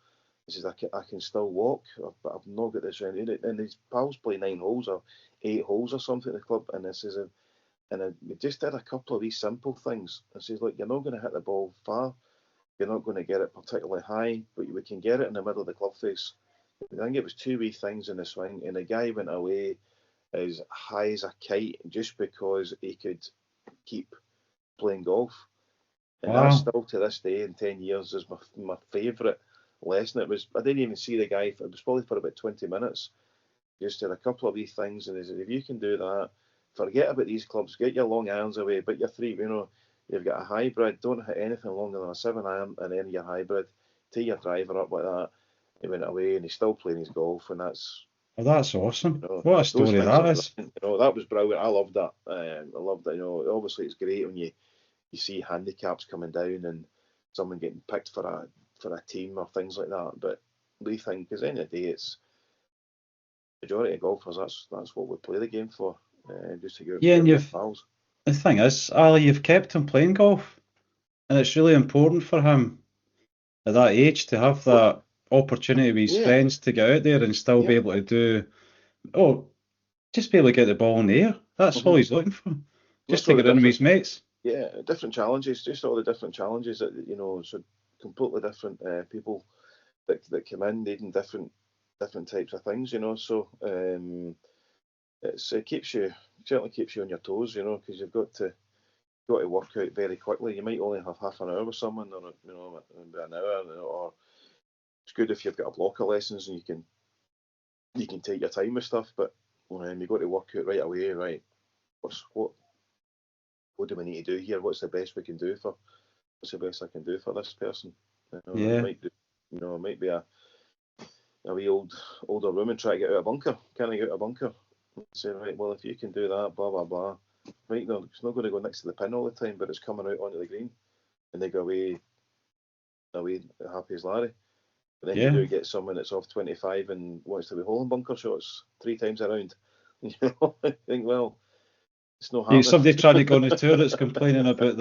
He says, I can still walk, but I've not got this round. And his pals play 9 holes or 8 holes or something at the club, and this is we just did a couple of these simple things. I says, look, you're not going to hit the ball far, you're not going to get it particularly high, but we can get it in the middle of the club face. I think it was 2 wee things in the swing, and the guy went away as high as a kite just because he could keep playing golf. And that's still to this day, in 10 years, is my favourite lesson. I didn't even see the guy, it was probably for about 20 minutes. Just did a couple of wee things, and he said, if you can do that, forget about these clubs, get your long irons away, but your 3, you've got a hybrid, don't hit anything longer than a 7-iron, and then your hybrid, take your driver up like that. He went away, and he's still playing his golf, and that's... Oh, that's awesome. What a story that is. That was brilliant. I loved that. I loved it. Obviously it's great when you see handicaps coming down and someone getting picked for a team or things like that. But we think, because at the end of the day, it's majority of golfers. That's what we play the game for. Just to go out and with pals. The thing is, Ali, you've kept him playing golf, and it's really important for him at that age to have that opportunity with his friends to get out there and still be able to just be able to get the ball in the air. That's all he's looking for. Just to get in with his mates. Yeah, different challenges, just all the different challenges that, so completely different people that come in needing different types of things, so it certainly keeps you on your toes, because you've got to work out very quickly. You might only have half an hour with someone, or an hour, or it's good if you've got a block of lessons and you can take your time with stuff, but you've got to work out right away, right? What do we need to do here? What's the best we can do what's the best I can do for this person? It might be a wee older woman trying to get out of a bunker. Can I get out of a bunker? Say, right, well, if you can do that, blah, blah, blah. Right, no, it's not going to go next to the pin all the time, but it's coming out onto the green. And they go away happy as Larry. But then you do get someone that's off 25 and wants to be holding bunker shots 3 times around. I think, well, it's no happening. Somebody trying to go on a tour that's complaining about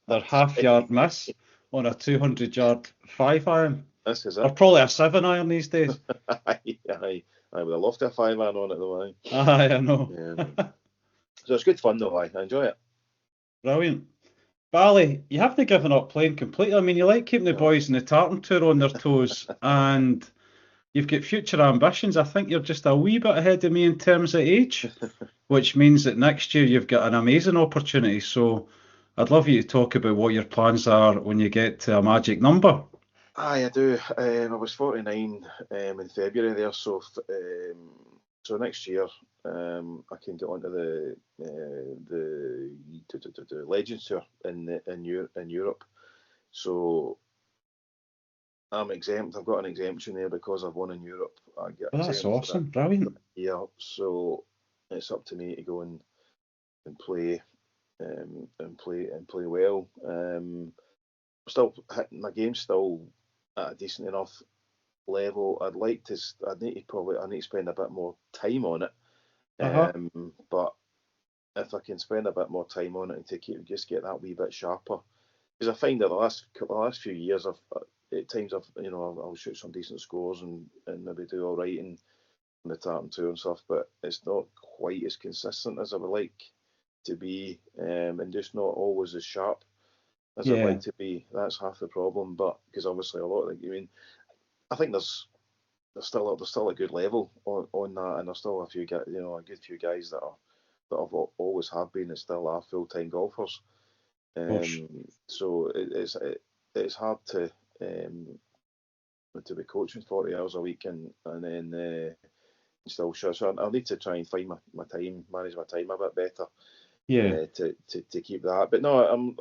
their half-yard miss on a 200-yard 5-iron. This is it. Or probably a 7-iron these days. Aye. I would have loved a 5-iron on it though. Aye, I know. Yeah. So it's good fun though. I enjoy it. Brilliant. Bally, you haven't given up playing completely. I mean, you like keeping the boys in the tartan tour on their toes, and you've got future ambitions. I think you're just a wee bit ahead of me in terms of age, which means that next year you've got an amazing opportunity. So I'd love you to talk about what your plans are when you get to a magic number. Aye, I do. I was 49 in February there, so next year I can get onto the Legends Tour in Europe. So I'm exempt. I've got an exemption there because I've won in Europe. I get that's awesome, brilliant. Yeah, so it's up to me to go and play and play well. Still hitting my game still at a decent enough level. I need to spend a bit more time on it. But if I can spend a bit more time on it and just get that wee bit sharper, because I find that the last few years at times I'll shoot some decent scores and maybe do all right, and the Tartan Tour and stuff, but it's not quite as consistent as I would like to be, and just not always as sharp as I'd like to be. That's half the problem. But because obviously a lot of I think there's still a good level on that, and there's still a good few guys that have always have been and still are full-time golfers. So it's hard to be coaching 40 hours a week and then still sure. So I'll need to try and find my time, manage my time a bit better. To keep that. But no, I'm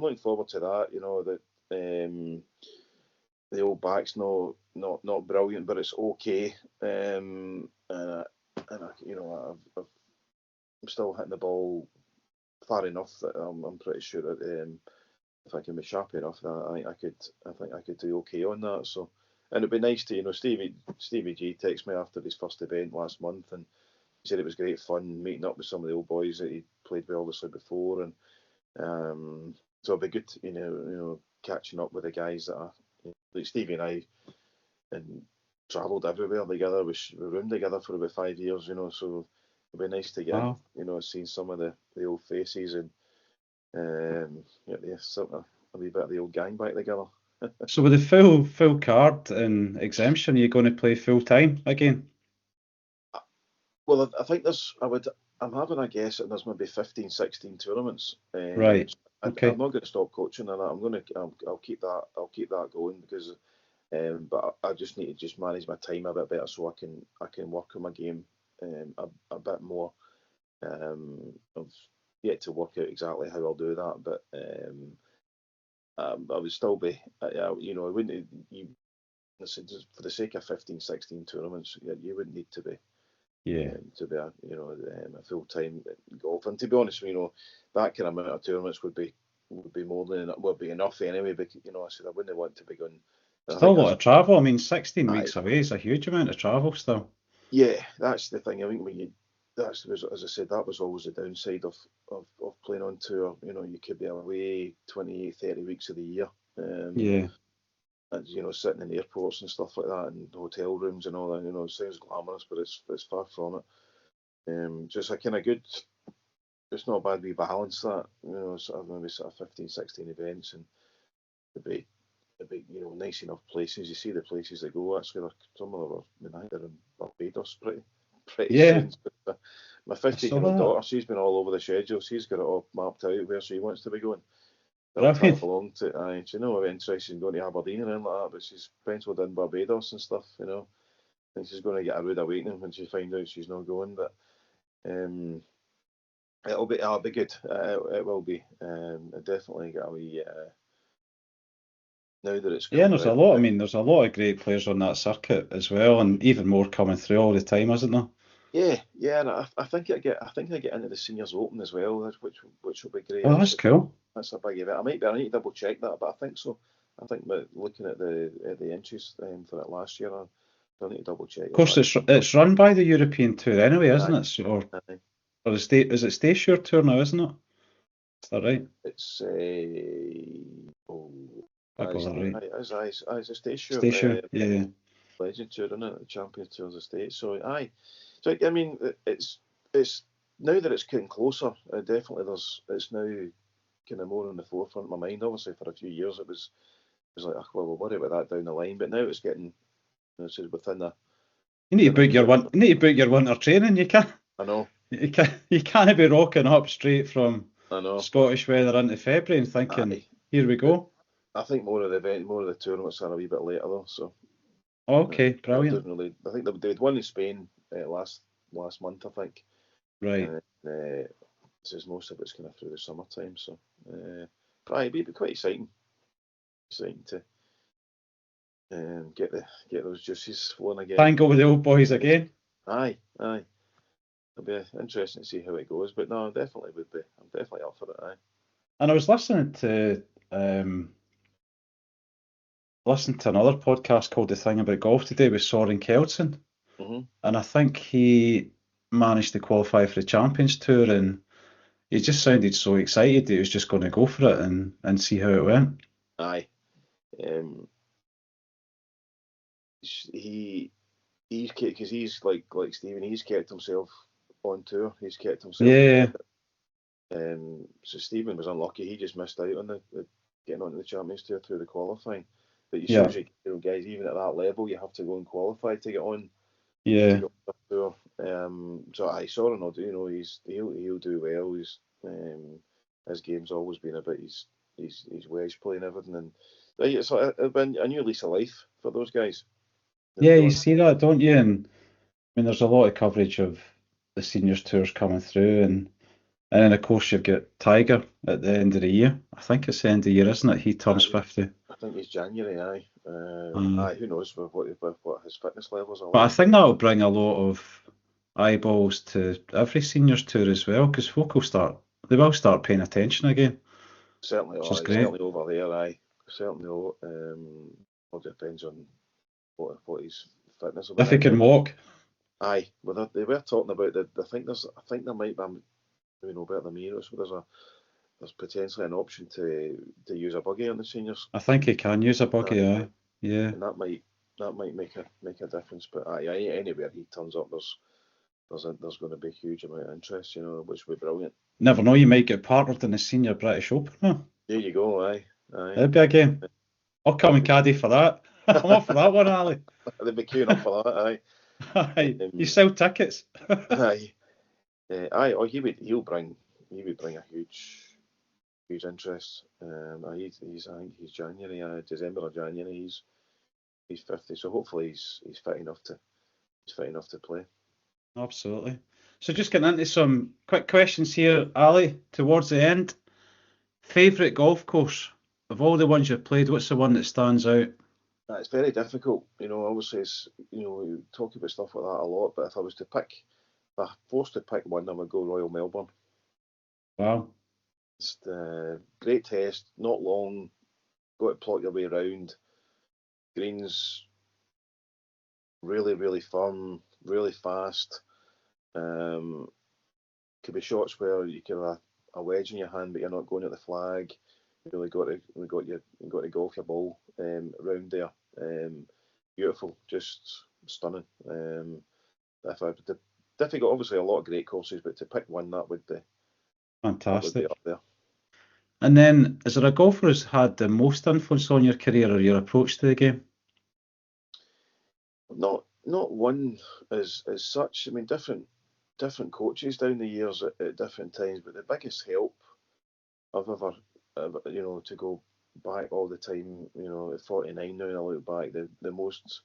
looking forward to that. That the old back's not brilliant, but it's okay. I'm still hitting the ball far enough that I'm pretty sure that if I can be sharp enough, I think I could do okay on that. So, and it'd be nice to Stevie G texted me after his first event last month, and he said it was great fun meeting up with some of the old boys that he played with obviously before, and so it'd be good catching up with the guys that are like Stevie and I, and travelled everywhere together. We roomed together for about 5 years, so it'd be nice to get seeing some of the old faces and sort of a wee bit of the old gang back together. So with the full card and exemption, are you going to play full time again? Well, I think I'm having a guess that there's maybe 15, 16 tournaments. Right. Okay. I'm not going to stop coaching on that. I'll keep that going because, but I just need to manage my time a bit better so I can work on my game a bit more. I've yet to work out exactly how I'll do that, but I would still be, I wouldn't. For the sake of 15, 16 tournaments, you wouldn't need to be. To be a full time golf, and to be honest, that kind of amount of tournaments would be more than would be enough anyway. Because I said I wouldn't want to be going. Still a lot of travel. I mean, 16 weeks away is a huge amount of travel still. Yeah, that's the thing. I think as I said, that was always the downside of playing on tour. You could be away 28, 30 weeks of the year. And sitting in airports and stuff like that, and hotel rooms and all that. It sounds glamorous, but it's far from it. Just a kind of good. It's not a bad wee balance that. Maybe 15, 16 events, and it'd be nice enough places. You see the places they go. Actually, some of them are they're in Barbados pretty soon. But my 15-year-old daughter, she's been all over the schedule. She's got it all mapped out where she wants to be going. I'll travel along to, she's not really interested in going to Aberdeen and anything like that, but she's penciled in Barbados and stuff, I think she's going to get a rude awakening when she finds out she's not going, but it'll be good. It will be. Definitely get a wee, now that it's there's a lot. I mean, there's a lot of great players on that circuit as well, and even more coming through all the time, isn't there? Yeah, and I think I get into the Seniors Open as well, which will be great. Oh, that's cool. That's a big event. I need to double check that, but I think so. I think looking at the entries for it last year, I need to double check. Of course, it's run by the European Tour anyway, isn't it? Or the state is it Stayshire Tour now, isn't it? Is that right? It's it's a Stayshire. Legend Tour, isn't it? The Champions Tour of the State. So So I mean, it's now that it's getting closer. Definitely, it's now kind of more on the forefront of my mind. Obviously, for a few years it was like, we'll worry about that down the line. But now it's getting, within the. You need to book your winter training. You can't. I know. You can't be rocking up straight from Scottish weather into February and thinking, here we go. I think more of the tournaments are a wee bit later though. So. Okay, brilliant. I think they did one in Spain last month, I think. Right. Says most of it's kind of through the summertime, so it'd be quite exciting to get those juices flowing again. Tango with the old boys again. Aye. It'll be interesting to see how it goes, but no, definitely would be. I'm definitely up for it. Aye. And I was listening to another podcast called The Thing About Golf today with Soren Kjeldsen, and I think he managed to qualify for the Champions Tour, and he just sounded so excited that he was just going to go for it and see how it went. Aye. He because he's like Stephen. He's kept himself on tour. He's kept himself. Yeah. So Stephen was unlucky. He just missed out on the getting onto the Champions Tour through the qualifying. But you shows you guys, even at that level, you have to go and qualify to get on. Yeah. To get on the tour. So I saw Ronaldo. He'll do well. His game's always been about his wedge play and everything. And it's been a new lease of life for those guys. Yeah, you see that, don't you? And I mean, there's a lot of coverage of the seniors tours coming through, and then of course you've got Tiger at the end of the year. I think it's the end of the year, isn't it? He turns 50. I think it's January. Aye. Who knows with what his fitness levels are. But I think that'll bring a lot of eyeballs to every seniors tour as well, because folk will start paying attention again. Certainly, certainly over there. Aye, certainly. All depends on what his fitness will be. If he can walk. Aye, well, they were talking about that. I think there might be, maybe no better than me, so there's potentially an option to use a buggy on the seniors. I think he can use a buggy, aye. Yeah. And that might make a difference. But anywhere he turns up, there's going to be a huge amount of interest, which would be brilliant. Never know, you might get partnered in the Senior British Open. Huh? There you go, aye. That'd be a game. I'll come and caddy for that. I'm up for that one, Ali. They'd be queuing up for that, aye. Aye. You sell tickets. Aye. Or he would bring a huge interest. I think he's January, December or January. He's 50, so hopefully he's fit enough to play. Absolutely. So just getting into some quick questions here, Ali, towards the end. Favourite golf course of all the ones you've played? What's the one that stands out? It's very difficult, obviously we talk about stuff like that a lot, but if I was forced to pick one, I would go Royal Melbourne. Wow. It's the great test, not long, got to plot your way around. Greens really, really firm, really fast. Could be shots where you could have a wedge in your hand, but you're not going at the flag. You really got to golf your ball around there. Beautiful, just stunning. Difficult, obviously a lot of great courses, but to pick one that would be fantastic. That would be up there. And then, is there a golfer who's had the most influence on your career or your approach to the game? Not one as such. I mean, different coaches down the years at different times, but the biggest help I've ever to go back all the time, at 49 now, and I look back, the most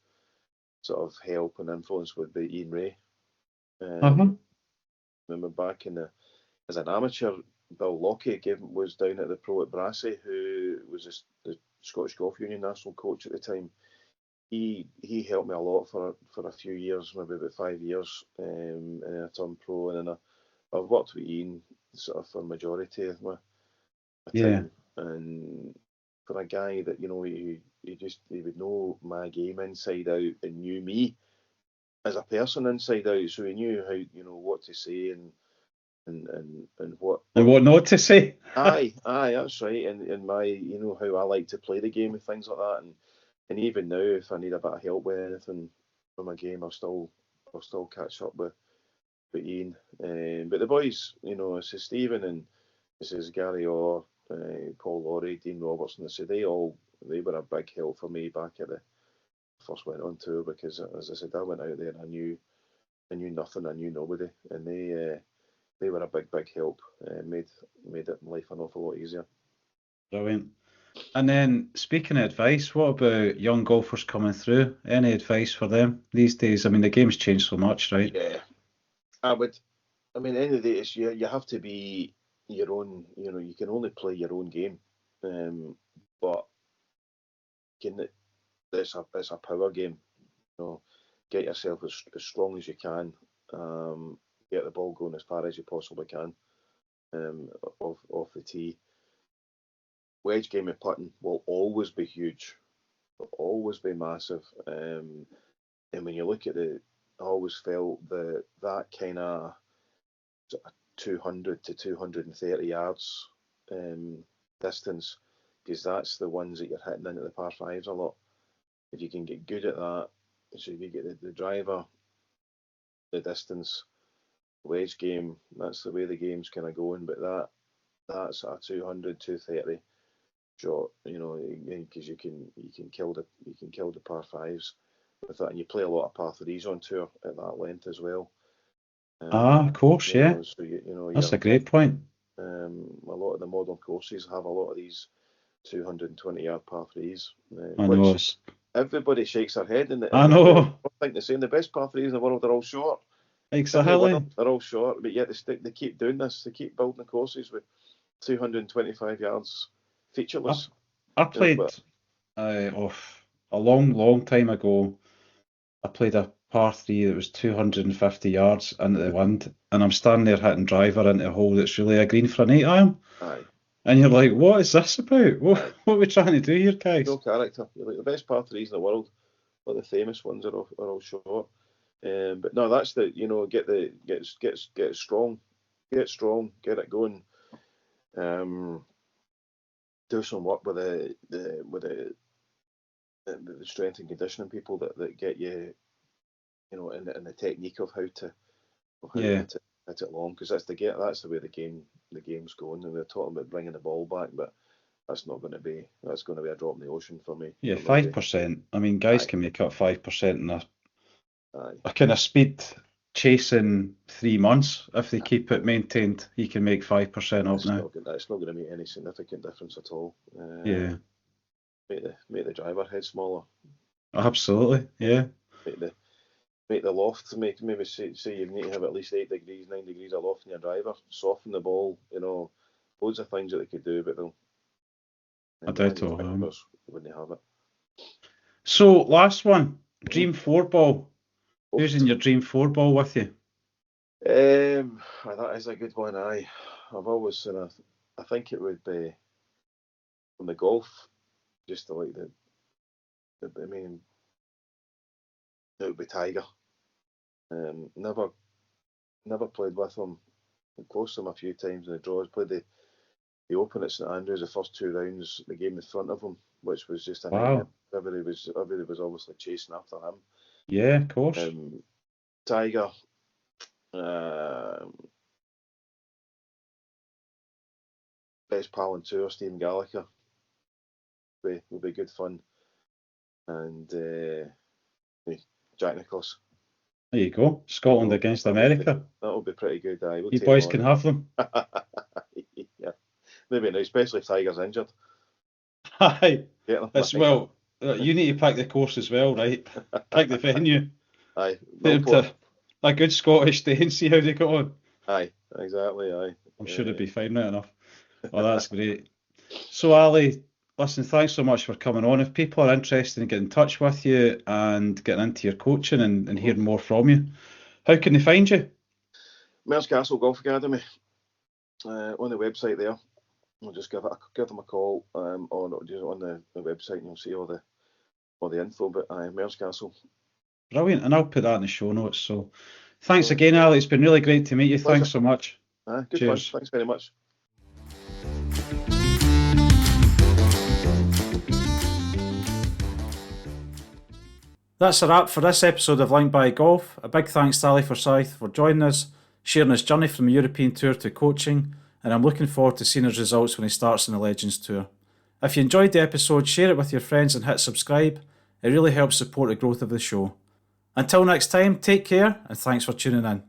sort of help and influence would be Ian Ray. Remember back as an amateur, Bill Lockie was down at the pro at Brassey, who was the Scottish Golf Union national coach at the time. He helped me a lot for a few years, maybe about 5 years, and then I turned pro, and then I've worked with Ian sort of for a majority of my time. And for a guy that he would know my game inside out and knew me as a person inside out, so he knew how what to say and what not to say. aye, that's right. And my how I like to play the game and things like that. And even now, if I need a bit of help with anything from my game, I'll still catch up with Ian. But the boys, this is Stephen and this is Gary Orr, Paul Laurie, Dean Robertson. So they were a big help for me back at the first went on tour, because as I said, I went out there and I knew nothing, I knew nobody, and they were a big help. Made life an awful lot easier. Brilliant. And then, speaking of advice, what about young golfers coming through? Any advice for them these days? I mean, the game's changed so much, right? Yeah, I would. I mean, at the end of the day, it's you have to be your own. You can only play your own game, but it's a power game. Get yourself as strong as you can. Get the ball going as far as you possibly can. Off the tee. Wedge game and putting will always be huge, will always be massive. And when you look at I always felt that kind of 200 to 230 yards distance, because that's the ones that you're hitting into the par fives a lot. If you can get good at that, So if you get the driver, the distance, wedge game, that's the way the game's kind of going. But that's a 200, 230 shot, because you can kill the par fives with that, and you play a lot of par threes on tour at that length as well. Of course, yeah. So that's a great point. A lot of the modern courses have a lot of these 220-yard par threes. I know. Everybody shakes their head, and I know. I think the same. The best par threes in the world are all short. Exactly. They're all short, but yet they keep doing this. They keep building the courses with 225 yards featureless. I played a long time ago. I played a par 3 that was 250 yards into the wind, and I'm standing there hitting driver into a hole that's really a green for an 8-iron. Aye. And you're like, what is this about? What are we trying to do here, guys? No character. You're like, the best par 3s in the world, but the famous ones are all short. But no, that's the get strong, get it going. Do some work with the strength and conditioning people that get you, in the technique of how to hit it long, because that's the way the game's going. And they're talking about bringing the ball back, but that's going to be a drop in the ocean for me. Yeah, 5%. I mean, guys can make up 5% in a kind of speed chasing 3 months. If they keep it maintained, you can make 5% up now. It's not going to make any significant difference at all. Yeah. Make the driver head smaller. Absolutely, yeah. Make the loft, maybe say you need to have at least 8 degrees, 9 degrees of loft in your driver. Soften the ball, loads of things that they could do, but I doubt it. Wouldn't have it. So, last one, Dream fourball. Who's in your Dream fourball with you? That is a good one. I've always I think it would be from the golf, just to like it would be Tiger. Never played with him. Close to him a few times in the draws. Played the Open at St Andrews, the first 2 rounds, the game in front of him, which was just a nightmare. Everybody was obviously chasing after him. Yeah, of course. Tiger. Best pal on tour, Stephen Gallagher. Would be good fun. And Jack Nicklaus. There you go. Scotland against America. That'll be pretty good. You boys can have them. Yeah. Maybe now, especially if Tiger's injured. Aye. Well, you need to pick the course as well, right? Pick the venue. Aye. A good Scottish day and see how they go on. Aye, exactly, aye. I'm sure it'd be fine right enough. Oh, that's great. So, Ali, listen, thanks so much for coming on. If people are interested in getting in touch with you and getting into your coaching and hearing more from you, how can they find you? Mearns Castle Golf Academy. On the website there. I'll just give them a call on the website, and you'll see all the info. But Mearns Castle. Brilliant, and I'll put that in the show notes. So, thanks again, Ali. It's been really great to meet you. Pleasure. Thanks so much. Good Cheers. Fun. Thanks very much. That's a wrap for this episode of Line by Golf. A big thanks to Alastair Forsyth for joining us, sharing his journey from the European Tour to coaching, and I'm looking forward to seeing his results when he starts on the Legends Tour. If you enjoyed the episode, share it with your friends and hit subscribe. It really helps support the growth of the show. Until next time, take care and thanks for tuning in.